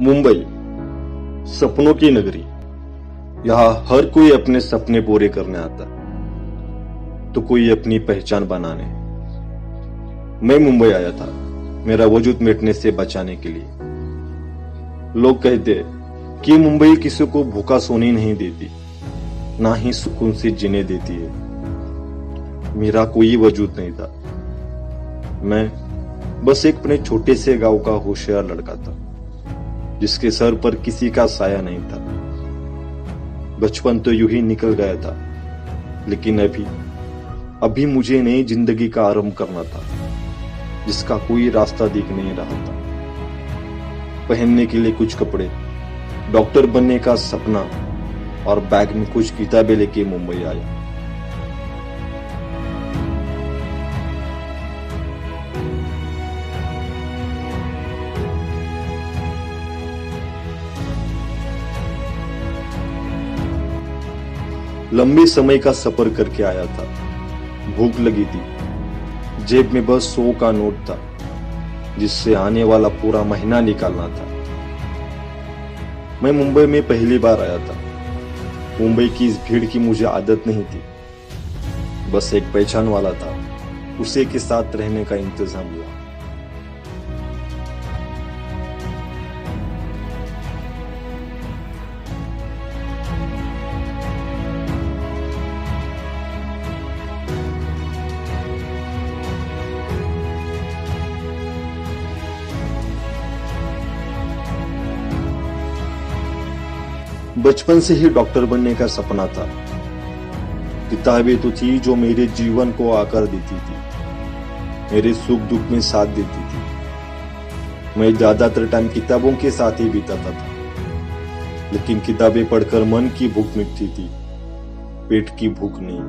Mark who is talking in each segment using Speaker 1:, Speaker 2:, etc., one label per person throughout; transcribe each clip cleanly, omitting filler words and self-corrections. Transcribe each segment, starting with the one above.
Speaker 1: मुंबई, सपनों की नगरी। यहाँ हर कोई अपने सपने पूरे करने आता, तो कोई अपनी पहचान बनाने। मैं मुंबई आया था मेरा वजूद मिटने से बचाने के लिए। लोग कहते कि मुंबई किसी को भूखा सोने नहीं देती, ना ही सुकून से जीने देती है। मेरा कोई वजूद नहीं था। मैं बस एक अपने छोटे से गांव का होशियार लड़का था, जिसके सर पर किसी का साया नहीं था। बचपन तो यूं ही निकल गया था, लेकिन अभी मुझे नई जिंदगी का आरंभ करना था, जिसका कोई रास्ता दिख नहीं रहा था। पहनने के लिए कुछ कपड़े, डॉक्टर बनने का सपना और बैग में कुछ किताबें लेके मुंबई आया। लंबे समय का सफर करके आया था। भूख लगी थी। जेब में बस 100 का नोट था, जिससे आने वाला पूरा महीना निकालना था। मैं मुंबई में पहली बार आया था। मुंबई की इस भीड़ की मुझे आदत नहीं थी। बस एक पहचान वाला था, उसे के साथ रहने का इंतजाम हुआ। बचपन से ही डॉक्टर बनने का सपना था। किताबें तो थी जो मेरे जीवन को आकार देती थी, मेरे सुख दुख में साथ देती थी। मैं ज्यादातर टाइम किताबों के साथ ही बिताता था, लेकिन किताबें पढ़कर मन की भूख मिटती थी, पेट की भूख नहीं।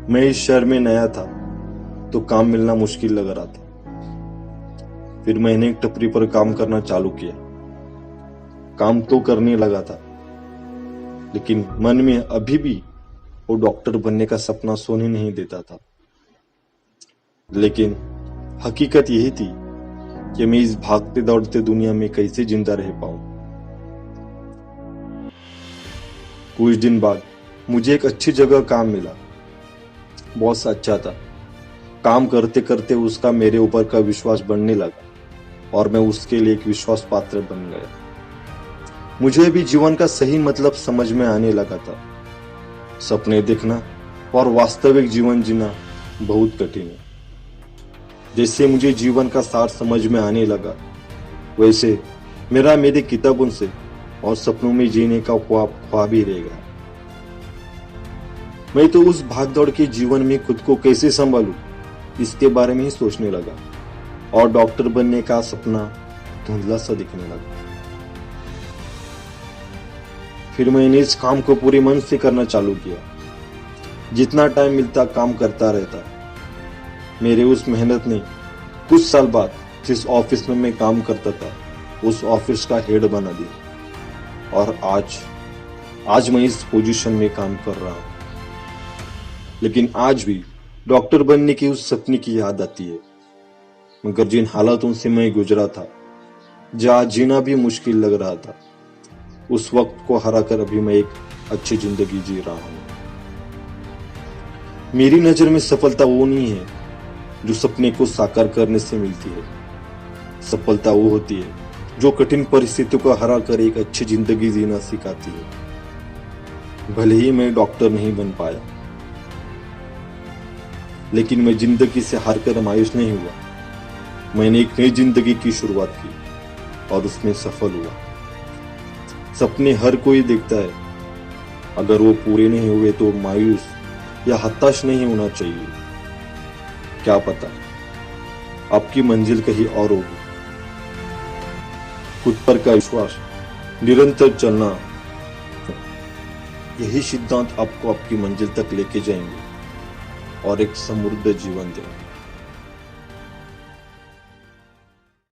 Speaker 1: मैं इस शहर में नया था, तो काम मिलना मुश्किल लग रहा था। फिर मैंने एक टपरी पर काम करना चालू किया। काम तो करने लगा था, लेकिन मन में अभी भी वो डॉक्टर बनने का सपना सोने नहीं देता था। लेकिन हकीकत यही थी कि मैं इस भागते दौड़ते दुनिया में कैसे जिंदा रह पाऊं। कुछ दिन बाद मुझे एक अच्छी जगह काम मिला। बॉस अच्छा था। काम करते करते उसका मेरे ऊपर का विश्वास बढ़ने लगा, और मैं उसके लिए एक विश्वास पात्र बन गया। मुझे भी जीवन का सही मतलब समझ में आने लगा था। सपने देखना और वास्तविक जीवन जीना बहुत कठिन है। जैसे मुझे जीवन का सार समझ में आने लगा, वैसे मेरी किताबों से और सपनों में जीने का ख्वाब ही रह गया। मैं तो उस भागदौड़ के जीवन में खुद को कैसे संभालूं, इसके बारे में ही सोचने लगा, और डॉक्टर बनने का सपना धुंधला सा दिखने लगा। फिर मैंने इस काम को पूरे मन से करना चालू किया। जितना टाइम मिलता काम करता रहता। मेरे उस मेहनत ने कुछ साल बाद जिस ऑफिस में मैं काम करता था, उस ऑफिस का हेड बना दिया, और आज मैं इस पोजीशन में काम कर रहा हूं। लेकिन आज भी डॉक्टर बनने की उस सपने की याद आती है, मगर जिन हालातों से मैं गुजरा था, जहां जीना भी मुश्किल लग रहा था, उस वक्त को हराकर अभी मैं एक अच्छी जिंदगी जी रहा हूं। मेरी नजर में सफलता वो नहीं है जो सपने को साकार करने से मिलती है। सफलता वो होती है जो कठिन परिस्थितियों को हराकर एक अच्छी जिंदगी जीना सिखाती है। भले ही मैं डॉक्टर नहीं बन पाया, लेकिन मैं जिंदगी से हारकर मायूस नहीं हुआ। मैंने एक नई जिंदगी की शुरुआत की, और उसमें सफल हुआ। सपने हर कोई देखता है, अगर वो पूरे नहीं हुए तो मायूस या हताश नहीं होना चाहिए। क्या पता आपकी मंजिल कहीं और होगी। खुद पर का विश्वास, निरंतर चलना, यही सिद्धांत आपको आपकी मंजिल तक लेके जाएंगे और एक समृद्ध जीवन देंगे।